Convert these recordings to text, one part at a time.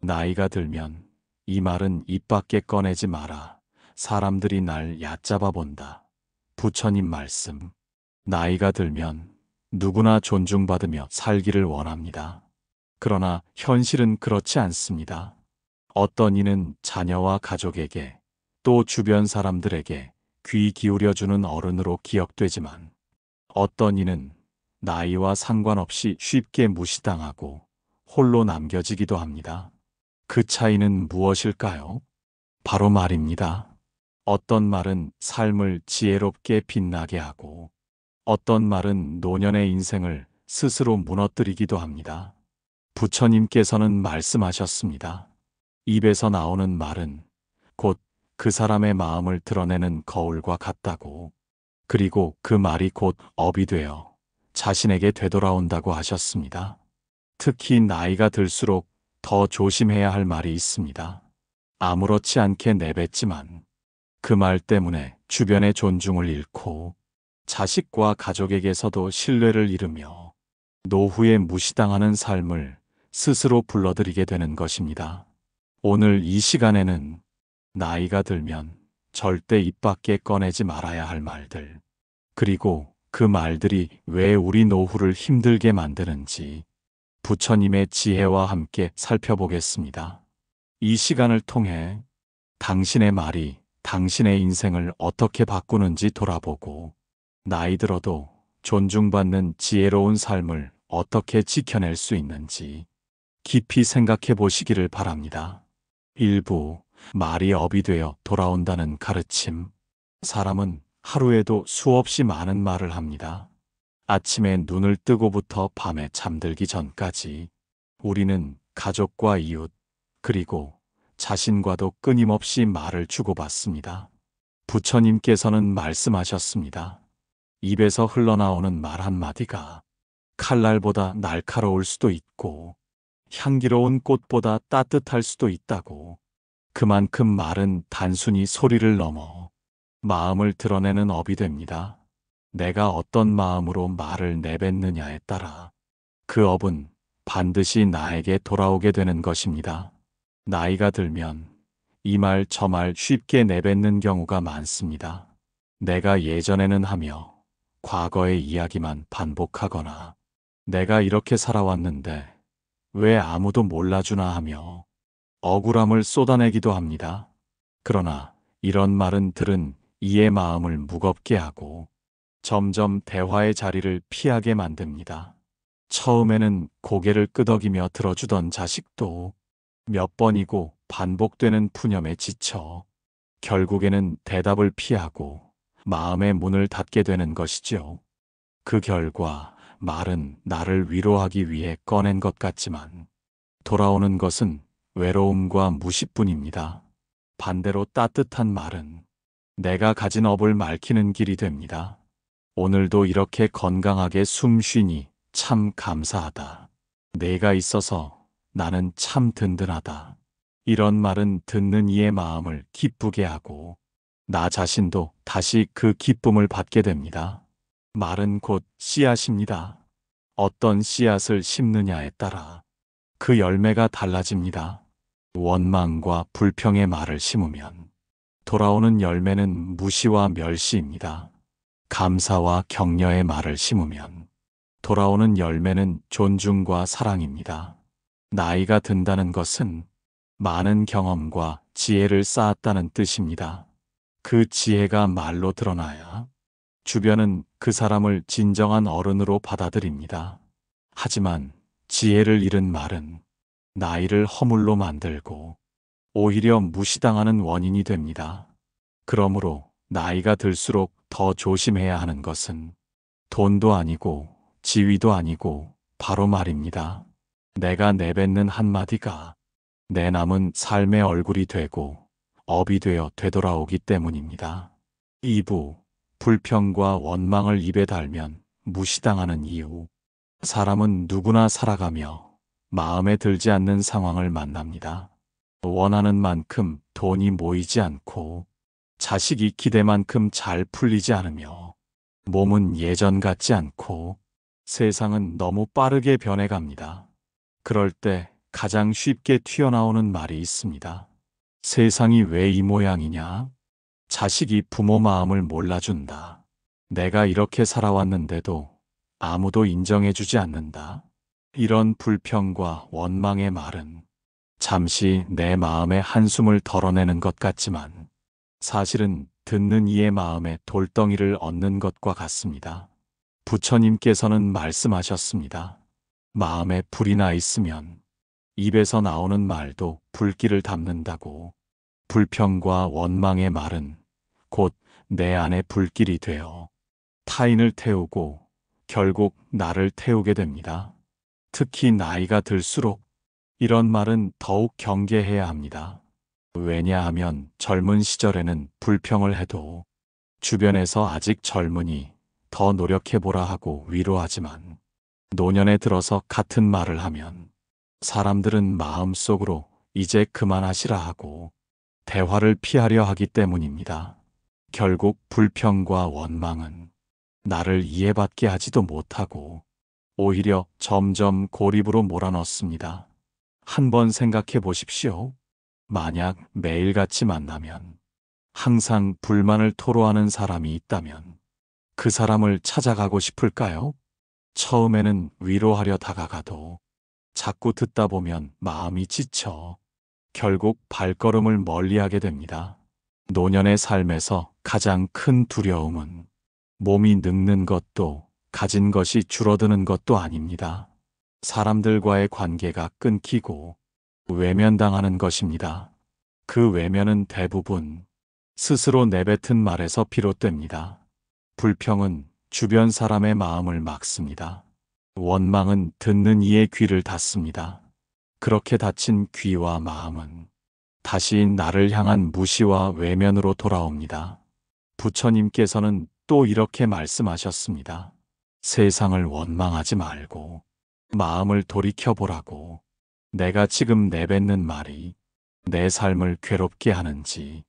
나이가 들면 이 말은 입 밖에 꺼내지 마라. 사람들이 날 얕잡아 본다. 부처님 말씀. 나이가 들면 누구나 존중받으며 살기를 원합니다. 그러나 현실은 그렇지 않습니다. 어떤 이는 자녀와 가족에게 또 주변 사람들에게 귀 기울여주는 어른으로 기억되지만 어떤 이는 나이와 상관없이 쉽게 무시당하고 홀로 남겨지기도 합니다. 그 차이는 무엇일까요? 바로 말입니다. 어떤 말은 삶을 지혜롭게 빛나게 하고 어떤 말은 노년의 인생을 스스로 무너뜨리기도 합니다. 부처님께서는 말씀하셨습니다. 입에서 나오는 말은 곧 그 사람의 마음을 드러내는 거울과 같다고. 그리고 그 말이 곧 업이 되어 자신에게 되돌아온다고 하셨습니다. 특히 나이가 들수록 더 조심해야 할 말이 있습니다. 아무렇지 않게 내뱉지만 그 말 때문에 주변의 존중을 잃고 자식과 가족에게서도 신뢰를 잃으며 노후에 무시당하는 삶을 스스로 불러들이게 되는 것입니다. 오늘 이 시간에는 나이가 들면 절대 입 밖에 꺼내지 말아야 할 말들, 그리고 그 말들이 왜 우리 노후를 힘들게 만드는지 부처님의 지혜와 함께 살펴보겠습니다. 이 시간을 통해 당신의 말이 당신의 인생을 어떻게 바꾸는지 돌아보고 나이 들어도 존중받는 지혜로운 삶을 어떻게 지켜낼 수 있는지 깊이 생각해 보시기를 바랍니다. 일부 말이 업이 되어 돌아온다는 가르침. 사람은 하루에도 수없이 많은 말을 합니다. 아침에 눈을 뜨고부터 밤에 잠들기 전까지 우리는 가족과 이웃, 그리고 자신과도 끊임없이 말을 주고받습니다. 부처님께서는 말씀하셨습니다. 입에서 흘러나오는 말 한마디가 칼날보다 날카로울 수도 있고 향기로운 꽃보다 따뜻할 수도 있다고. 그만큼 말은 단순히 소리를 넘어 마음을 드러내는 업이 됩니다. 내가 어떤 마음으로 말을 내뱉느냐에 따라 그 업은 반드시 나에게 돌아오게 되는 것입니다. 나이가 들면 이 말 저 말 쉽게 내뱉는 경우가 많습니다. 내가 예전에는 하며 과거의 이야기만 반복하거나 내가 이렇게 살아왔는데 왜 아무도 몰라주나 하며 억울함을 쏟아내기도 합니다. 그러나 이런 말은 들은 이의 마음을 무겁게 하고 점점 대화의 자리를 피하게 만듭니다. 처음에는 고개를 끄덕이며 들어주던 자식도 몇 번이고 반복되는 푸념에 지쳐 결국에는 대답을 피하고 마음의 문을 닫게 되는 것이죠. 그 결과 말은 나를 위로하기 위해 꺼낸 것 같지만 돌아오는 것은 외로움과 무시뿐입니다. 반대로 따뜻한 말은 내가 가진 업을 맑히는 길이 됩니다. 오늘도 이렇게 건강하게 숨 쉬니 참 감사하다. 내가 있어서 나는 참 든든하다. 이런 말은 듣는 이의 마음을 기쁘게 하고 나 자신도 다시 그 기쁨을 받게 됩니다. 말은 곧 씨앗입니다. 어떤 씨앗을 심느냐에 따라 그 열매가 달라집니다. 원망과 불평의 말을 심으면 돌아오는 열매는 무시와 멸시입니다. 감사와 격려의 말을 심으면 돌아오는 열매는 존중과 사랑입니다. 나이가 든다는 것은 많은 경험과 지혜를 쌓았다는 뜻입니다. 그 지혜가 말로 드러나야 주변은 그 사람을 진정한 어른으로 받아들입니다. 하지만 지혜를 잃은 말은 나이를 허물로 만들고 오히려 무시당하는 원인이 됩니다. 그러므로 나이가 들수록 더 조심해야 하는 것은 돈도 아니고 지위도 아니고 바로 말입니다. 내가 내뱉는 한마디가 내 남은 삶의 얼굴이 되고 업이 되어 되돌아오기 때문입니다. 2부 불평과 원망을 입에 달면 무시당하는 이유. 사람은 누구나 살아가며 마음에 들지 않는 상황을 만납니다. 원하는 만큼 돈이 모이지 않고 자식이 기대만큼 잘 풀리지 않으며 몸은 예전 같지 않고 세상은 너무 빠르게 변해갑니다. 그럴 때 가장 쉽게 튀어나오는 말이 있습니다. 세상이 왜 이 모양이냐? 자식이 부모 마음을 몰라준다. 내가 이렇게 살아왔는데도 아무도 인정해주지 않는다. 이런 불평과 원망의 말은 잠시 내 마음에 한숨을 덜어내는 것 같지만 사실은 듣는 이의 마음에 돌덩이를 얻는 것과 같습니다. 부처님께서는 말씀하셨습니다. 마음에 불이 나 있으면 입에서 나오는 말도 불길을 담는다고. 불평과 원망의 말은 곧 내 안에 불길이 되어 타인을 태우고 결국 나를 태우게 됩니다. 특히 나이가 들수록 이런 말은 더욱 경계해야 합니다. 왜냐하면 젊은 시절에는 불평을 해도 주변에서 아직 젊으니 더 노력해보라 하고 위로하지만 노년에 들어서 같은 말을 하면 사람들은 마음속으로 이제 그만하시라 하고 대화를 피하려 하기 때문입니다. 결국 불평과 원망은 나를 이해받게 하지도 못하고 오히려 점점 고립으로 몰아넣습니다. 한번 생각해 보십시오. 만약 매일같이 만나면 항상 불만을 토로하는 사람이 있다면 그 사람을 찾아가고 싶을까요? 처음에는 위로하려 다가가도 자꾸 듣다 보면 마음이 지쳐 결국 발걸음을 멀리하게 됩니다. 노년의 삶에서 가장 큰 두려움은 몸이 늙는 것도 가진 것이 줄어드는 것도 아닙니다. 사람들과의 관계가 끊기고 외면당하는 것입니다. 그 외면은 대부분 스스로 내뱉은 말에서 비롯됩니다. 불평은 주변 사람의 마음을 막습니다. 원망은 듣는 이의 귀를 닫습니다. 그렇게 닫힌 귀와 마음은 다시 나를 향한 무시와 외면으로 돌아옵니다. 부처님께서는 또 이렇게 말씀하셨습니다. 세상을 원망하지 말고 마음을 돌이켜보라고. 내가 지금 내뱉는 말이 내 삶을 괴롭게 하는지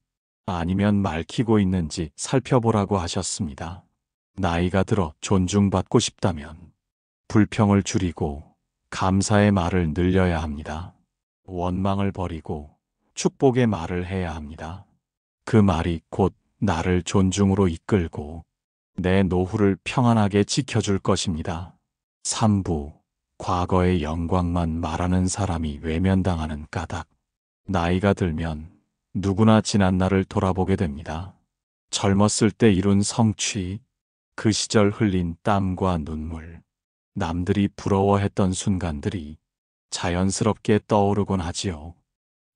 아니면 말키고 있는지 살펴보라고 하셨습니다. 나이가 들어 존중받고 싶다면 불평을 줄이고 감사의 말을 늘려야 합니다. 원망을 버리고 축복의 말을 해야 합니다. 그 말이 곧 나를 존중으로 이끌고 내 노후를 평안하게 지켜줄 것입니다. 3부. 과거의 영광만 말하는 사람이 외면당하는 까닭. 나이가 들면 누구나 지난 날을 돌아보게 됩니다. 젊었을 때 이룬 성취, 그 시절 흘린 땀과 눈물, 남들이 부러워했던 순간들이 자연스럽게 떠오르곤 하지요.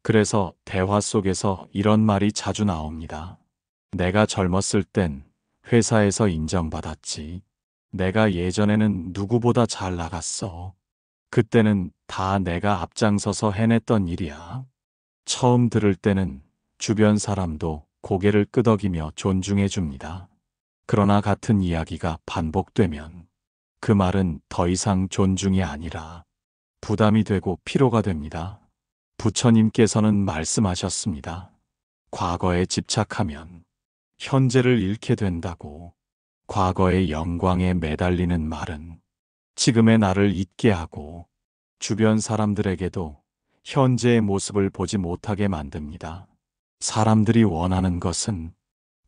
그래서 대화 속에서 이런 말이 자주 나옵니다. 내가 젊었을 땐 회사에서 인정받았지. 내가 예전에는 누구보다 잘 나갔어. 그때는 다 내가 앞장서서 해냈던 일이야. 처음 들을 때는 주변 사람도 고개를 끄덕이며 존중해 줍니다. 그러나 같은 이야기가 반복되면 그 말은 더 이상 존중이 아니라 부담이 되고 피로가 됩니다. 부처님께서는 말씀하셨습니다. 과거에 집착하면 현재를 잃게 된다고. 과거의 영광에 매달리는 말은 지금의 나를 잊게 하고 주변 사람들에게도 현재의 모습을 보지 못하게 만듭니다. 사람들이 원하는 것은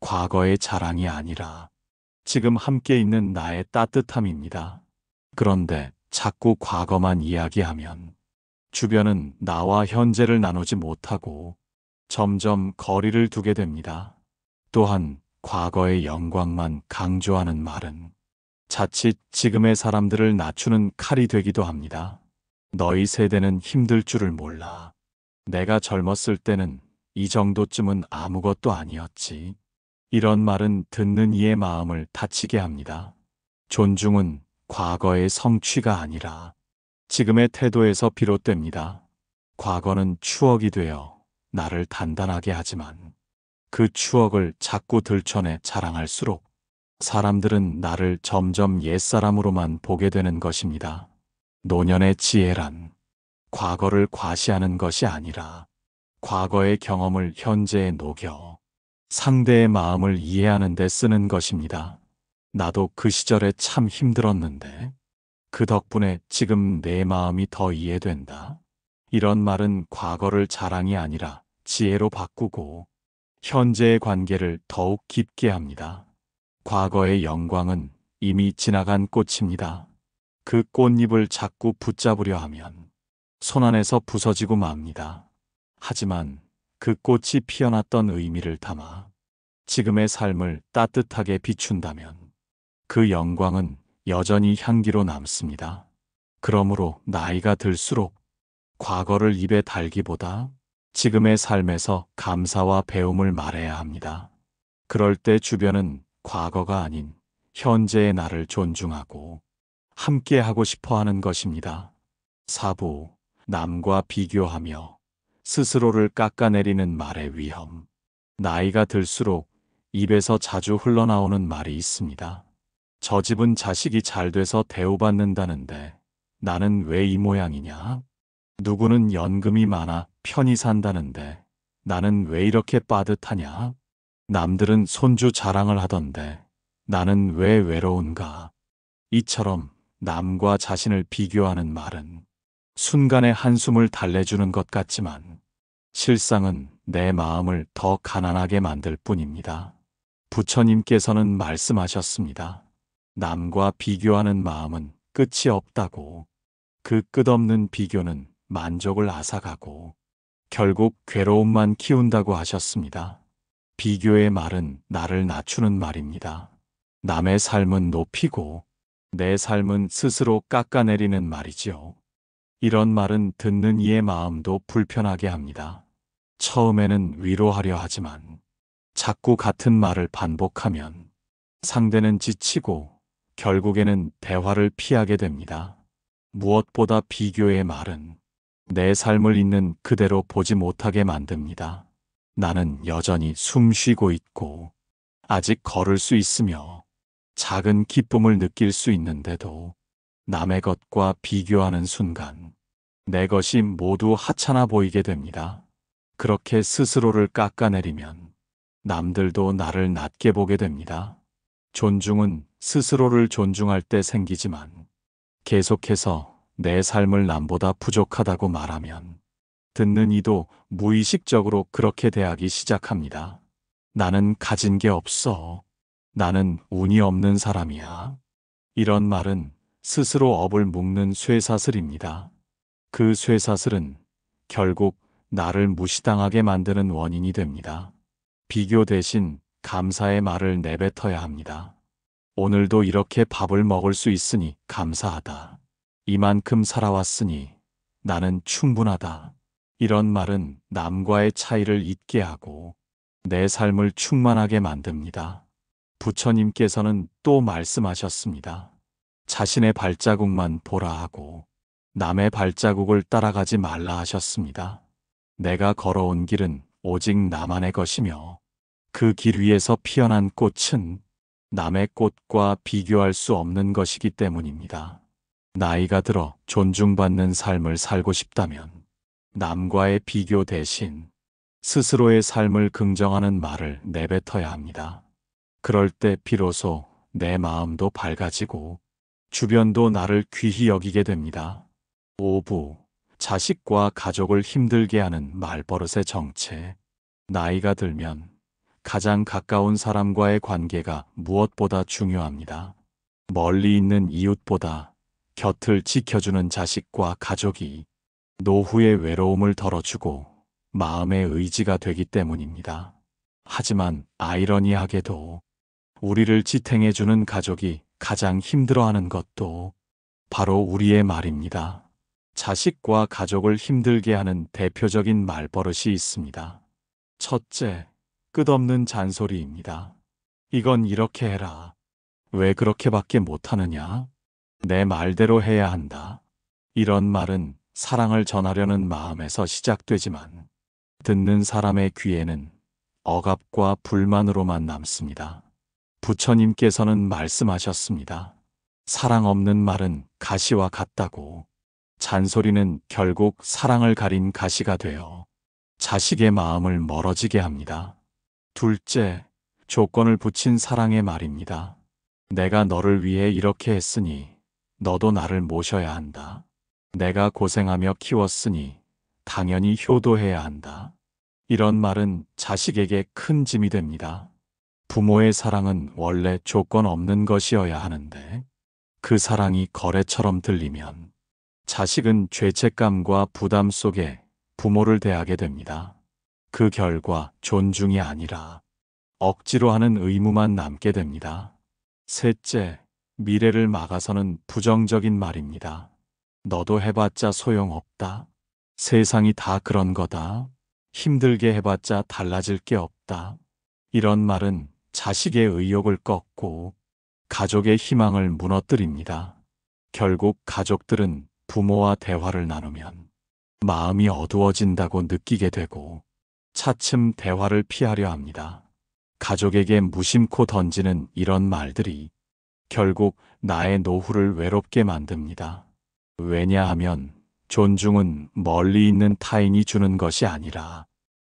과거의 자랑이 아니라 지금 함께 있는 나의 따뜻함입니다. 그런데 자꾸 과거만 이야기하면 주변은 나와 현재를 나누지 못하고 점점 거리를 두게 됩니다. 또한 과거의 영광만 강조하는 말은 자칫 지금의 사람들을 낮추는 칼이 되기도 합니다. 너희 세대는 힘들 줄을 몰라. 내가 젊었을 때는 이 정도쯤은 아무것도 아니었지. 이런 말은 듣는 이의 마음을 다치게 합니다. 존중은 과거의 성취가 아니라 지금의 태도에서 비롯됩니다. 과거는 추억이 되어 나를 단단하게 하지만 그 추억을 자꾸 들춰내 자랑할수록 사람들은 나를 점점 옛사람으로만 보게 되는 것입니다. 노년의 지혜란 과거를 과시하는 것이 아니라 과거의 경험을 현재에 녹여 상대의 마음을 이해하는 데 쓰는 것입니다. 나도 그 시절에 참 힘들었는데 그 덕분에 지금 내 마음이 더 이해된다. 이런 말은 과거를 자랑이 아니라 지혜로 바꾸고 현재의 관계를 더욱 깊게 합니다. 과거의 영광은 이미 지나간 꽃입니다. 그 꽃잎을 자꾸 붙잡으려 하면 손 안에서 부서지고 맙니다. 하지만 그 꽃이 피어났던 의미를 담아 지금의 삶을 따뜻하게 비춘다면 그 영광은 여전히 향기로 남습니다. 그러므로 나이가 들수록 과거를 입에 달기보다 지금의 삶에서 감사와 배움을 말해야 합니다. 그럴 때 주변은 과거가 아닌 현재의 나를 존중하고 함께 하고 싶어 하는 것입니다. 4부, 남과 비교하며 스스로를 깎아내리는 말의 위험. 나이가 들수록 입에서 자주 흘러나오는 말이 있습니다. 저 집은 자식이 잘 돼서 대우받는다는데 나는 왜 이 모양이냐? 누구는 연금이 많아 편히 산다는데 나는 왜 이렇게 빠듯하냐? 남들은 손주 자랑을 하던데 나는 왜 외로운가? 이처럼 남과 자신을 비교하는 말은 순간의 한숨을 달래주는 것 같지만 실상은 내 마음을 더 가난하게 만들 뿐입니다. 부처님께서는 말씀하셨습니다. 남과 비교하는 마음은 끝이 없다고. 그 끝없는 비교는 만족을 앗아가고 결국 괴로움만 키운다고 하셨습니다. 비교의 말은 나를 낮추는 말입니다. 남의 삶은 높이고 내 삶은 스스로 깎아내리는 말이지요. 이런 말은 듣는 이의 마음도 불편하게 합니다. 처음에는 위로하려 하지만 자꾸 같은 말을 반복하면 상대는 지치고 결국에는 대화를 피하게 됩니다. 무엇보다 비교의 말은 내 삶을 있는 그대로 보지 못하게 만듭니다. 나는 여전히 숨 쉬고 있고 아직 걸을 수 있으며 작은 기쁨을 느낄 수 있는데도 남의 것과 비교하는 순간 내 것이 모두 하찮아 보이게 됩니다. 그렇게 스스로를 깎아내리면 남들도 나를 낮게 보게 됩니다. 존중은 스스로를 존중할 때 생기지만 계속해서 내 삶을 남보다 부족하다고 말하면 듣는 이도 무의식적으로 그렇게 대하기 시작합니다. 나는 가진 게 없어. 나는 운이 없는 사람이야. 이런 말은 스스로 업을 묶는 쇠사슬입니다. 그 쇠사슬은 결국 나를 무시당하게 만드는 원인이 됩니다. 비교 대신 감사의 말을 내뱉어야 합니다. 오늘도 이렇게 밥을 먹을 수 있으니 감사하다. 이만큼 살아왔으니 나는 충분하다. 이런 말은 남과의 차이를 잊게 하고 내 삶을 충만하게 만듭니다. 부처님께서는 또 말씀하셨습니다. 자신의 발자국만 보라 하고 남의 발자국을 따라가지 말라 하셨습니다. 내가 걸어온 길은 오직 나만의 것이며 그 길 위에서 피어난 꽃은 남의 꽃과 비교할 수 없는 것이기 때문입니다. 나이가 들어 존중받는 삶을 살고 싶다면 남과의 비교 대신 스스로의 삶을 긍정하는 말을 내뱉어야 합니다. 그럴 때 비로소 내 마음도 밝아지고 주변도 나를 귀히 여기게 됩니다. 5부, 자식과 가족을 힘들게 하는 말버릇의 정체. 나이가 들면 가장 가까운 사람과의 관계가 무엇보다 중요합니다. 멀리 있는 이웃보다 곁을 지켜주는 자식과 가족이 노후의 외로움을 덜어주고 마음의 의지가 되기 때문입니다. 하지만 아이러니하게도 우리를 지탱해주는 가족이 가장 힘들어하는 것도 바로 우리의 말입니다. 자식과 가족을 힘들게 하는 대표적인 말버릇이 있습니다. 첫째, 끝없는 잔소리입니다. 이건 이렇게 해라. 왜 그렇게밖에 못하느냐? 내 말대로 해야 한다. 이런 말은 사랑을 전하려는 마음에서 시작되지만 듣는 사람의 귀에는 억압과 불만으로만 남습니다. 부처님께서는 말씀하셨습니다. 사랑 없는 말은 가시와 같다고. 잔소리는 결국 사랑을 가린 가시가 되어 자식의 마음을 멀어지게 합니다. 둘째, 조건을 붙인 사랑의 말입니다. 내가 너를 위해 이렇게 했으니 너도 나를 모셔야 한다. 내가 고생하며 키웠으니 당연히 효도해야 한다. 이런 말은 자식에게 큰 짐이 됩니다. 부모의 사랑은 원래 조건 없는 것이어야 하는데 그 사랑이 거래처럼 들리면 자식은 죄책감과 부담 속에 부모를 대하게 됩니다. 그 결과 존중이 아니라 억지로 하는 의무만 남게 됩니다. 셋째, 미래를 막아서는 부정적인 말입니다. 너도 해봤자 소용없다. 세상이 다 그런 거다. 힘들게 해봤자 달라질 게 없다. 이런 말은 자식의 의욕을 꺾고 가족의 희망을 무너뜨립니다. 결국 가족들은 부모와 대화를 나누면 마음이 어두워진다고 느끼게 되고 차츰 대화를 피하려 합니다. 가족에게 무심코 던지는 이런 말들이 결국 나의 노후를 외롭게 만듭니다. 왜냐하면 존중은 멀리 있는 타인이 주는 것이 아니라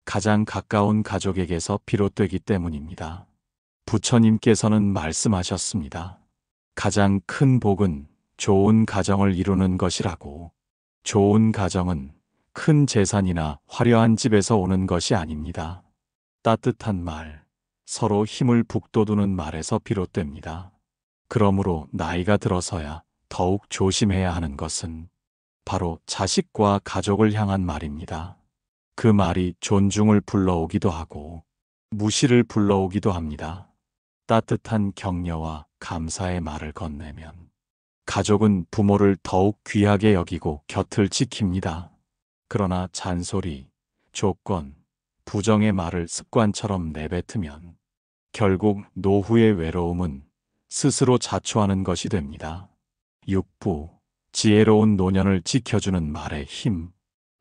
가장 가까운 가족에게서 비롯되기 때문입니다. 부처님께서는 말씀하셨습니다. 가장 큰 복은 좋은 가정을 이루는 것이라고. 좋은 가정은 큰 재산이나 화려한 집에서 오는 것이 아닙니다. 따뜻한 말, 서로 힘을 북돋우는 말에서 비롯됩니다. 그러므로 나이가 들어서야 더욱 조심해야 하는 것은 바로 자식과 가족을 향한 말입니다. 그 말이 존중을 불러오기도 하고 무시를 불러오기도 합니다. 따뜻한 격려와 감사의 말을 건네면 가족은 부모를 더욱 귀하게 여기고 곁을 지킵니다. 그러나 잔소리, 조건, 부정의 말을 습관처럼 내뱉으면 결국 노후의 외로움은 스스로 자초하는 것이 됩니다. 육부, 지혜로운 노년을 지켜주는 말의 힘.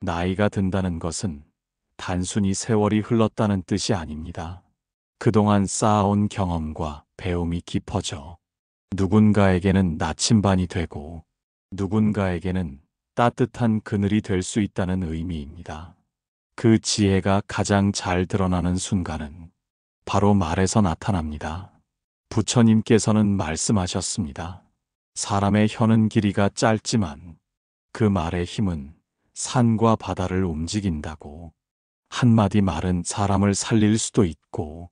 나이가 든다는 것은 단순히 세월이 흘렀다는 뜻이 아닙니다. 그동안 쌓아온 경험과 배움이 깊어져 누군가에게는 나침반이 되고 누군가에게는 따뜻한 그늘이 될 수 있다는 의미입니다. 그 지혜가 가장 잘 드러나는 순간은 바로 말에서 나타납니다. 부처님께서는 말씀하셨습니다. 사람의 혀는 길이가 짧지만 그 말의 힘은 산과 바다를 움직인다고. 한마디 말은 사람을 살릴 수도 있고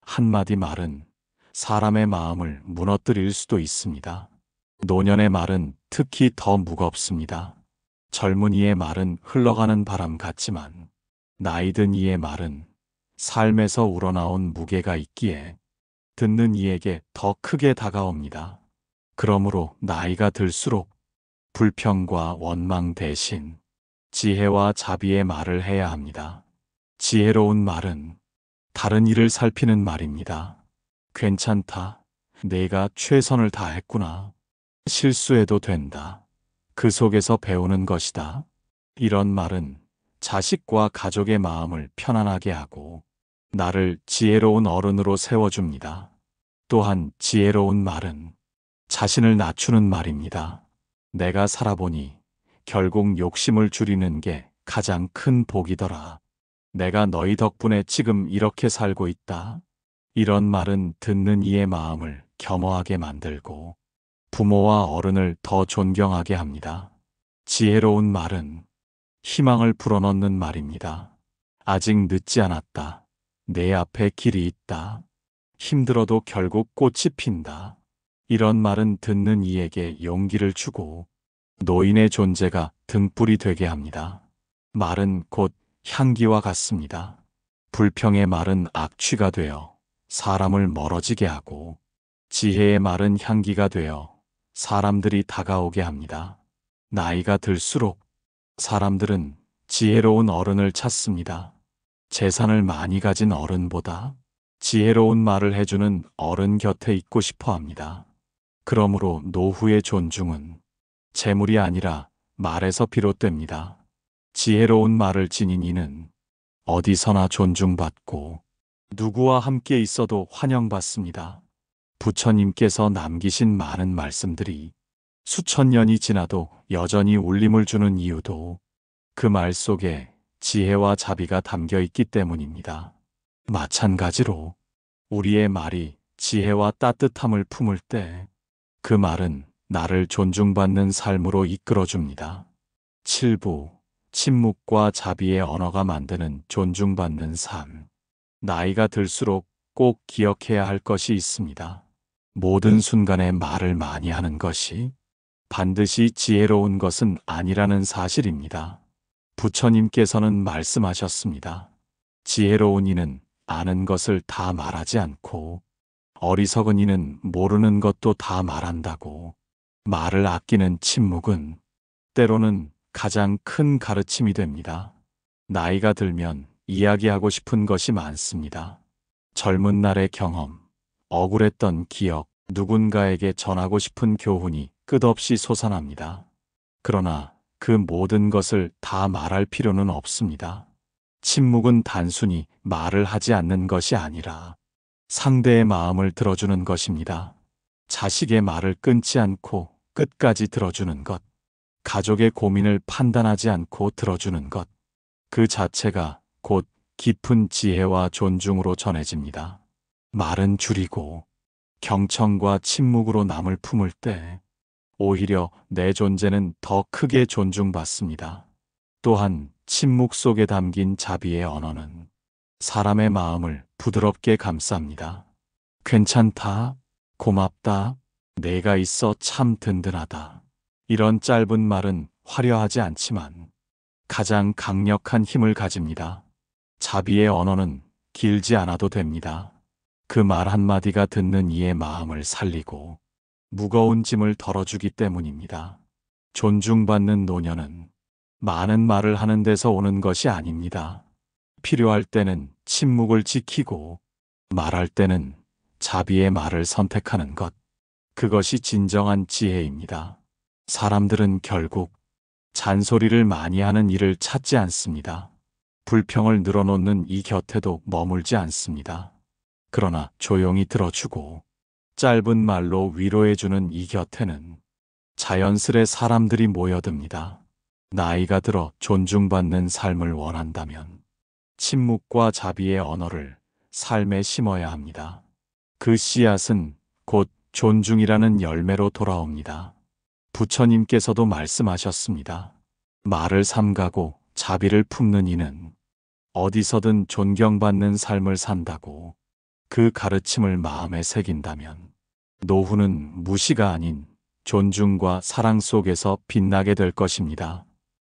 한마디 말은 사람의 마음을 무너뜨릴 수도 있습니다. 노년의 말은 특히 더 무겁습니다. 젊은이의 말은 흘러가는 바람 같지만 나이 든 이의 말은 삶에서 우러나온 무게가 있기에 듣는 이에게 더 크게 다가옵니다. 그러므로 나이가 들수록 불평과 원망 대신 지혜와 자비의 말을 해야 합니다. 지혜로운 말은 다른 이를 살피는 말입니다. 괜찮다. 내가 최선을 다했구나. 실수해도 된다. 그 속에서 배우는 것이다. 이런 말은 자식과 가족의 마음을 편안하게 하고 나를 지혜로운 어른으로 세워줍니다. 또한 지혜로운 말은 자신을 낮추는 말입니다. 내가 살아보니 결국 욕심을 줄이는 게 가장 큰 복이더라. 내가 너희 덕분에 지금 이렇게 살고 있다. 이런 말은 듣는 이의 마음을 겸허하게 만들고 부모와 어른을 더 존경하게 합니다. 지혜로운 말은 희망을 불어넣는 말입니다. 아직 늦지 않았다. 내 앞에 길이 있다. 힘들어도 결국 꽃이 핀다. 이런 말은 듣는 이에게 용기를 주고 노인의 존재가 등불이 되게 합니다. 말은 곧 향기와 같습니다. 불평의 말은 악취가 되어 사람을 멀어지게 하고 지혜의 말은 향기가 되어 사람들이 다가오게 합니다. 나이가 들수록 사람들은 지혜로운 어른을 찾습니다. 재산을 많이 가진 어른보다 지혜로운 말을 해주는 어른 곁에 있고 싶어 합니다. 그러므로 노후의 존중은 재물이 아니라 말에서 비롯됩니다. 지혜로운 말을 지닌 이는 어디서나 존중받고 누구와 함께 있어도 환영받습니다. 부처님께서 남기신 많은 말씀들이 수천 년이 지나도 여전히 울림을 주는 이유도 그 말 속에 지혜와 자비가 담겨 있기 때문입니다. 마찬가지로 우리의 말이 지혜와 따뜻함을 품을 때 그 말은 나를 존중받는 삶으로 이끌어줍니다. 7부 침묵과 자비의 언어가 만드는 존중받는 삶. 나이가 들수록 꼭 기억해야 할 것이 있습니다. 모든 순간에 말을 많이 하는 것이 반드시 지혜로운 것은 아니라는 사실입니다. 부처님께서는 말씀하셨습니다. 지혜로운 이는 아는 것을 다 말하지 않고 어리석은 이는 모르는 것도 다 말한다고. 말을 아끼는 침묵은 때로는 가장 큰 가르침이 됩니다. 나이가 들면 이야기하고 싶은 것이 많습니다. 젊은 날의 경험, 억울했던 기억, 누군가에게 전하고 싶은 교훈이 끝없이 솟아납니다. 그러나 그 모든 것을 다 말할 필요는 없습니다. 침묵은 단순히 말을 하지 않는 것이 아니라 상대의 마음을 들어주는 것입니다. 자식의 말을 끊지 않고 끝까지 들어주는 것, 가족의 고민을 판단하지 않고 들어주는 것, 그 자체가 곧 깊은 지혜와 존중으로 전해집니다. 말은 줄이고 경청과 침묵으로 남을 품을 때 오히려 내 존재는 더 크게 존중받습니다. 또한 침묵 속에 담긴 자비의 언어는 사람의 마음을 부드럽게 감쌉니다. 괜찮다, 고맙다, 내가 있어 참 든든하다. 이런 짧은 말은 화려하지 않지만 가장 강력한 힘을 가집니다. 자비의 언어는 길지 않아도 됩니다. 그 말 한마디가 듣는 이의 마음을 살리고 무거운 짐을 덜어주기 때문입니다. 존중받는 노년은 많은 말을 하는 데서 오는 것이 아닙니다. 필요할 때는 침묵을 지키고 말할 때는 자비의 말을 선택하는 것. 그것이 진정한 지혜입니다. 사람들은 결국 잔소리를 많이 하는 일을 찾지 않습니다. 불평을 늘어놓는 이 곁에도 머물지 않습니다. 그러나 조용히 들어주고 짧은 말로 위로해주는 이 곁에는 자연스레 사람들이 모여듭니다. 나이가 들어 존중받는 삶을 원한다면 침묵과 자비의 언어를 삶에 심어야 합니다. 그 씨앗은 곧 존중이라는 열매로 돌아옵니다. 부처님께서도 말씀하셨습니다. 말을 삼가고 자비를 품는 이는 어디서든 존경받는 삶을 산다고. 그 가르침을 마음에 새긴다면 노후는 무시가 아닌 존중과 사랑 속에서 빛나게 될 것입니다.